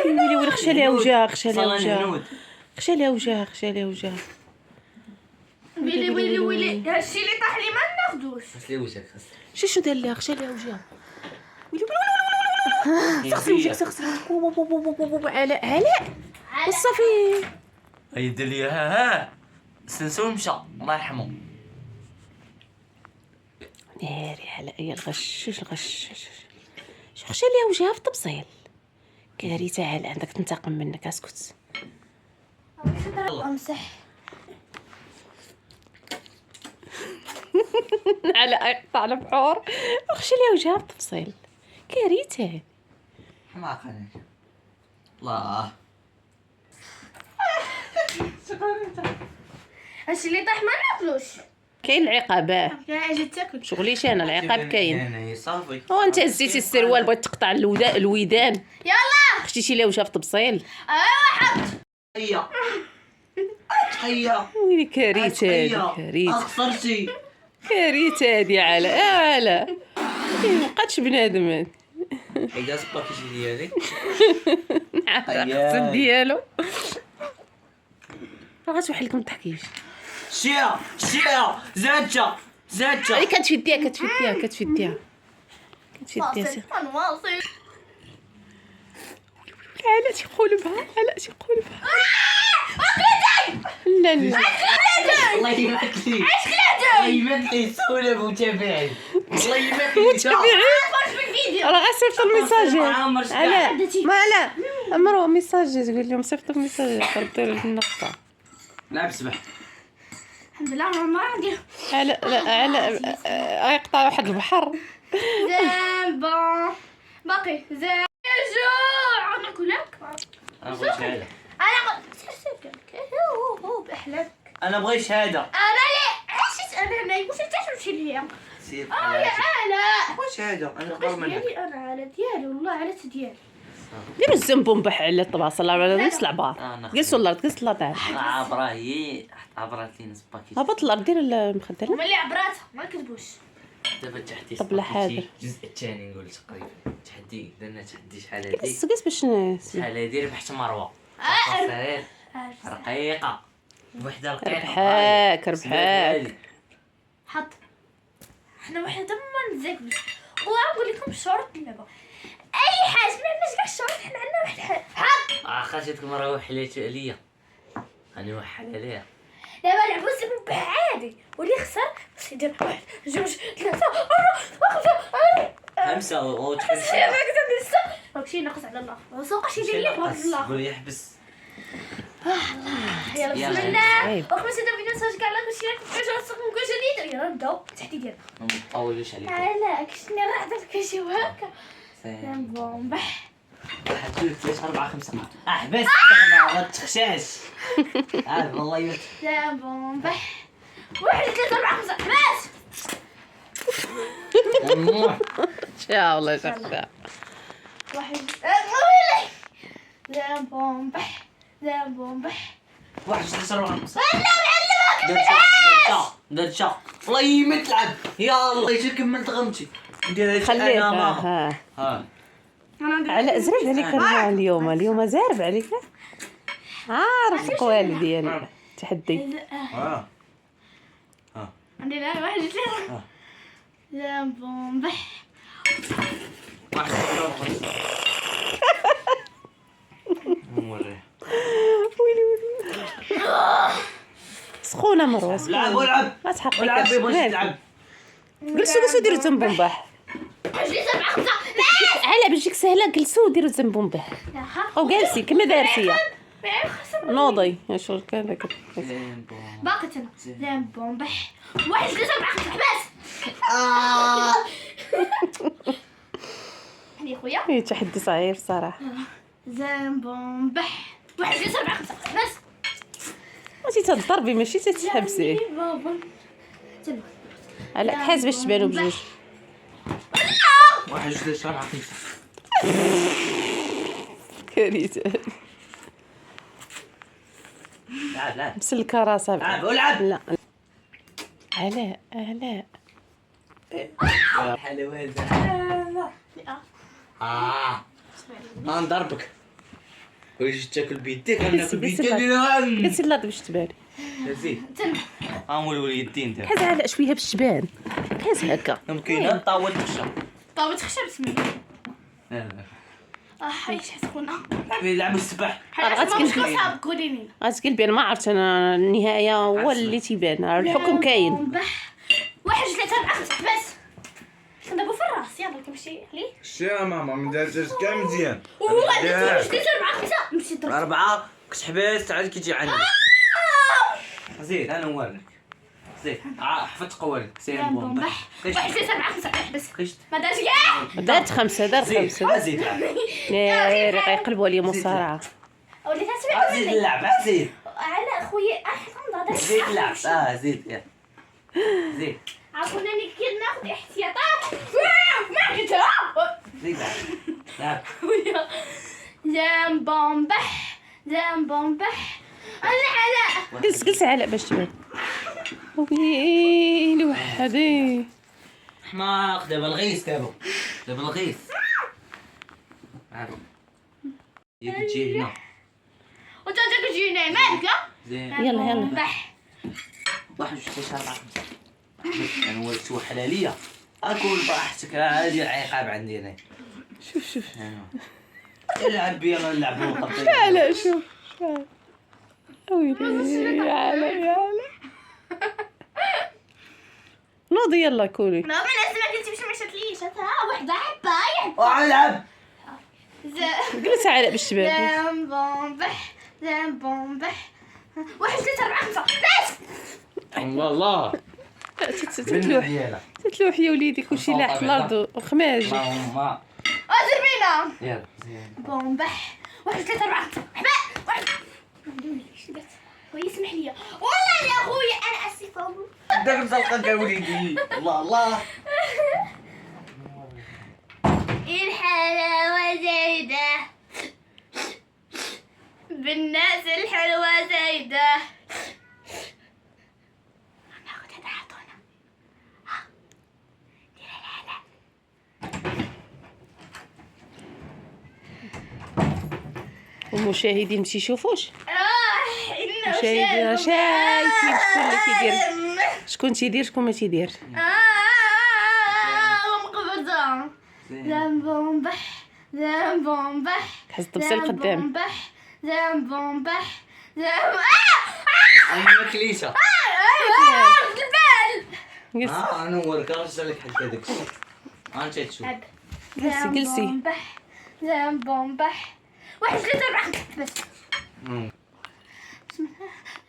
ويلي ويلي خشى ليها وجهها خشى ليها وجهها خشى ليها وجهها خشى ليها وجهها. ويلي ويلي ويلي هادشي اللي طاح لي ما ناخذوش. غسلي وجهك شو دار ليها خشى ليها وجهها. ويلي ويلي سخسي وجهك سخسي وجهك. علاء وصافي. هيا دير لي ها السنسور مشى الله يرحمه. ناري على اي الغش خشى ليها وجهها في التبصيل. كارثه علاء عندك تنتقم منك. اسكت امسح علاء يقطع البحور وخشى ليها وجهها في التبصيل. كارثه حماقه الله. هادشي اللي طاح ما ناكلوش. كاين العقابات يا اجي تاكل شغليش انا العقاب كاين. يعني صافي وانت هزيتي السروال بغيت تقطع الودان يلا خشيتي ليها وجهها في التبصيل. حط هيا ويلي كارثه هادي كارثه خسرتي كارثه هادي علاء مابقاتش بنادم. حيدات الباكيجي ديالي الخصم ديالو غتوحل لكم التحكيش. شيا زادشا هي كتفديها نواصل. علاء تيقولبها لا الله يبارك لي سولة متابعين الله يبارك لي راه غير صيفط الميساج. علاء امرو ميساج تقول لهم صيفط الميساج دير النقطه. لعب سبح الحمد لله ما عندي. علاء غيقطع واحد البحر. زين بون باقي زين جوع ناكلك. انا بغيت شهاده انا هو باحلامك. انا بغيت شهاده انا لا عشت انا نايم واش تمشي ليا. سير يا علاء بغيت شهاده انا نقدر منك ديالي انا على ديالي والله على ديالي. ديروا الزنبون بح على الطباصه على نفس العبار. جلسوا الارض جلس الارض. عبره هي عبرات لي نص باكيت هبط الارض دير المخده. هما اللي عبراتها ما كتبوش. دابا تحدي طب لا حاضر. الجزء الثاني نقول تقريبا تحدي درنا تحدي شحال هادي جلس باش شحال هادي ربحت مروه صغير رقيقه وحده ربحاك حط حنا وحده ما نزكبش. ونقول لكم شرط اللعبه اي حاجه ما عندناش كاع الشرط. حنا عندنا واحد الحاجه حط خرجتك مره وحليت عليا انا وحل عليها. دابا لعبوا الزبون به عادي واللي خسر باش يدير واحد جوج ثلاثه أربعة خمسه وتحبس خمسه ما كنت لسه ماشي ناقص على الله سوقاش يدير لي بارك الله. قول يحبس يلا بسم الله. وخمس فيديو نساج كاع لا كلشي كاع تصكم كل جديد. يلا نبداو التحدي ديالنا. ما نطولوش عليكم. لا كشني راه درت كل شيء هكا. سلام بومبح 1 2 3 4 5 احبس ما تخشاش. والله يوت لا بومبح 1 2 3 4 5 حبس. ان شاء الله شكرا. واحد ويلي لا بومبح 1 2 3 4 5 لا درت والله يمت تلعب يا الله يجي كملت غمتي ندير خليه انا ها علاء زرب عليك انا اليوم زارب عليك. عارف القوالي ديالي تحدي. عندي لا 1 2 لا بومبح 1 2 ويلي سخونه مروه العب ما تحقق. العب تلعب جلسوا ديروا زنبون بح. علاء باش تجيك سهله جلسوا ديروا زنبون بح او جالسي كما دارتي نوضي شو كذا باقي انا زين بومبح 1 2 3 4 5 حبس. هني خويا اي تحدي صعيب صراحه. زين بومبح 1 2 3 4 5 حبس. ماشي تضربي ماشي تتحبسي. بابا علاء حاس باش تبانوا بجوج. 1 2 3 4 5 كارثه. لعب مسلكه راسها. العب لا علاء حلوات نضربك. واش تاكل بيديك؟ انا ناكل قلت بيديك. لا باش تبان. زيد مولي يدين انت. حاز على شويه باش تبان. حاز هكا. ممكن طاول تخشى. طاوة خشب سمي. لا حيش حسخونا. يلعب السباح. غتكون صعب قوليني. غتقول بان ما عرفت انا النهايه هو اللي تيبان، الحكم كاين. واحد جوج ثلاثة أربعة خمسة بس. كندابو في الراس يلا كنمشي عليه. شتي يا ماما ما دارتش كاع مزيان. واحد جوج ثلاثة أربعة خمسة نمشي ضرب. 4 كتحبس عاد كيجي عندي. زيد انا نوريك. زيد حفظت قوالك. سير بومباح. واحد جوج ثلاثة أربعة خمسة احبس. قشت. ما دارش كاع. دارت 5 دار 5. زيد ناري غيقلبوا عليا مصارعه. وليت تسمع زيد اللعب زيد. على خويا حمضة زيد اللعب زيد يا زيد. عاوناني كي ناخذ احتياطات. ما قلتها. زيد لعب. زين بومبح زين بومبح. انا جلس علاء باش تبان. ويلي وحدي. حماق دابا الغيث دابا الغيث. ياك تجي هنا. وانت تجينا مالك؟ زين يلا بومبح. 1 2 3 4 5. انا ولدت حلاليه. اكل براحتك هادي العقاب عندي انا. شوف العب بيا نلعبوا قبل. علاء شوف. ويلي يا علاء يا علاء. نوضي يلا كولي. ما لازم قلتي باش ما شاتليش ها وحده حبايه. والعب. جلس علاء باش تبان. زين بومبح زين بومبح. 1 2 3 4 5 بس. الله تتلوح تتلوح يا وليدي كلشي لاح في الارض وخماج. ما ازربينا. يلا زين بومبح 1 2 3 4 5 حباء واحد. ايش درت؟ هو يسمح لي والله يا خويا انا اسفه. داك مزلقك يا وليدي. الله الحلاوة زايدة بالناس الحلوة زايدة. ناخد هذا حطونا. دير هذا. والمشاهدين مشي يشوفوش. إنه مشاهدين شايفين شكون اللي كيدير، شكون تيدير شكون ما تيديرش. ومقبضة. زين بومبح زين بومبح. تحس الطبسة القدام. زين بومبح زين انا كليشه. البال. جلسي انا نوريك ارجع لك حتى داك الشيء. انت تشوف. جلسي. زين بومبح 1 2 3 4 5 بس.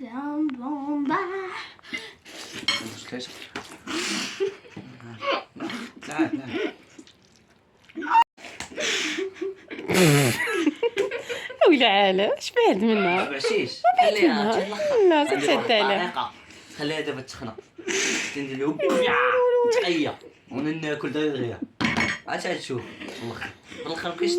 زين بومبح. ليش؟ تعال ويلي علاء اش بعد منها. بعشيش. لا تتسد عليها. خليها دابا تسخن. تندير له تقيا وانا ناكل دغيا. عاد تشوف بالاخر كيش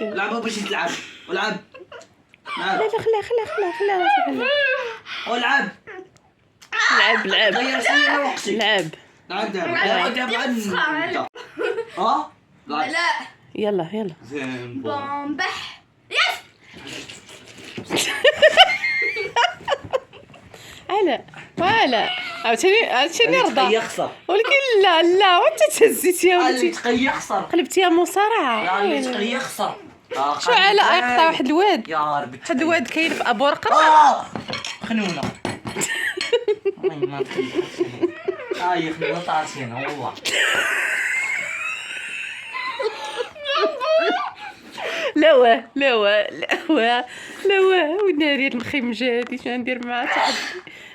لعبوا باش تلعب ولعب. لا خلا ولعب لعب غير شويه وقتي. لعب لعب دابا ها لا يلا زين بومبح. يس. علاء عاوتاني رضا يخسر. ولكن لا وانت تهزيتي يا اللي ولدي تقي يخسر. قلبتيها مصارعه. لا اللي تقي يخسر. شو علاء يقطع واحد الواد، يا ربي واحد الواد كاين في ابو رقره. خنونا ما خنونا طارتينا والله. لا وناري المخمجه شنو ندير معاه تحدي،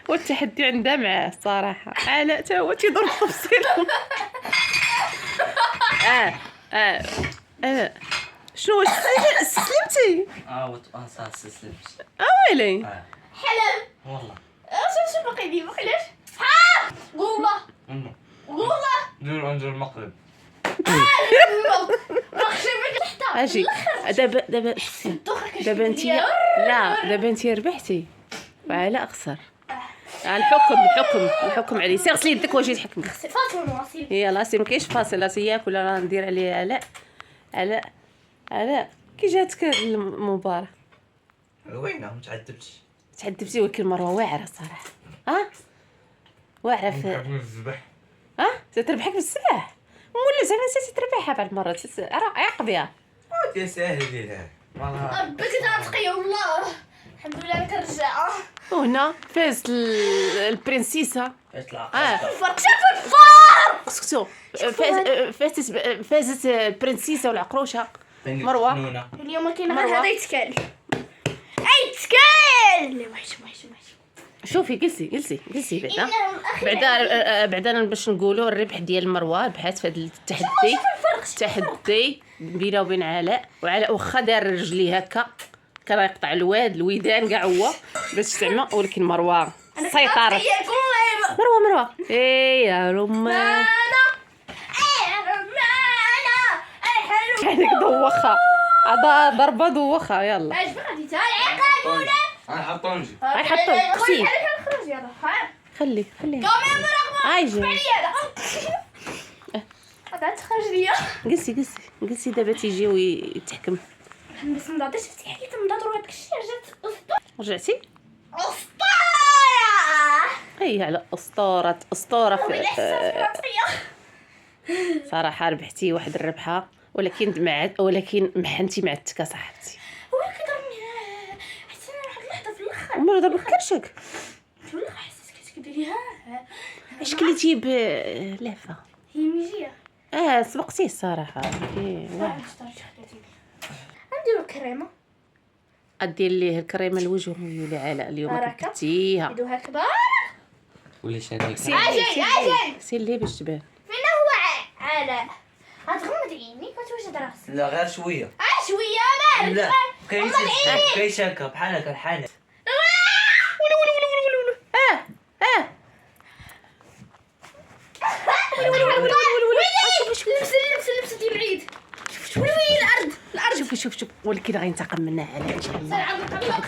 والتحدي عندها معاه الصراحه. علاء تا هو تيضرب تفصيل. شنو استسلمتي؟ صار سلسلت. ويلي حلم. والله شو باقي لي بخلاش ها والله ندير المقلب. اجي دابا انت لا دابا انت ربحتي وعلاء خسر. الحكم عليه. سير غسلي يدك واجي تحكم. فاصل واصل. يلا سير، ما كاينش فاصل، لا سياك ولا راه ندير عليه. علاء كي جاتك هاد المباراة؟ وينه ما تعذبتش. تعذبتي ولكن مروه واعره الصراحه. واعره في الذبح. تتربحك بالسباح ولا زعما نسيتي تربحها بعض المرات. راه عقبيها يا ساهل ديالها والله. ربك تعتقي والله. الحمد لله انا كنرجع. وهنا فازت البرنسيسه. الفرق شاف الفرق. اسكتوا. فازت البرنسيسه والعقروشه مروه. اليوم كاين غير مروة. هذا يتكال. يتكال. وحش. شوفي جلسي بعدا باش نقولوا الربح ديال مروه ربحات في هذا التحدي بينه وبين علاء. وعلاء واخا دار رجليه هكا كان يقطع الودان كاع هو باش تعمى، ولكن مروه سيطرت. مروه يا رمان كانك دوخه عطا ضربه دوخه. يلا غادي تا العقاب انا حطو نجي. حطو اختي خرج يلا خليه كاميرا عايجي. غادا تخرج ليا. جلسي دابا تيجيو يتحكم. بس نضاد شفتي حكيت نضاد هذاك الشيء رجعت رجعتي اسطوره. اي على اسطوره في في صراحه ربحتي واحد الربحه، ولكن محنتي مع التكا صاحبتي. هو كيضربني حتى انا واحد اللحظه في الاخر وما ضربك كرشك. في الاخر حسيت كتديريها اش كليتي بلهفه هي ميجيه. سبقتيه الصراحه. واعر. نديرو كريمه ادير ليه الكريمه الوجه ويولي علاء اليوم بركة. كبتيها. يدوها كبار. ولا شانك اجي سير ليه باش تبان. فين هو علاء؟ غتغمض عينيك وتوجد راسك. لا غير شويه. شويه مالك. لا كاينش هكا بحال هكا الحانه. لبس ديال العيد. وين الارض شوف ولكن غينتقم منها علاء ان شاء الله. الارض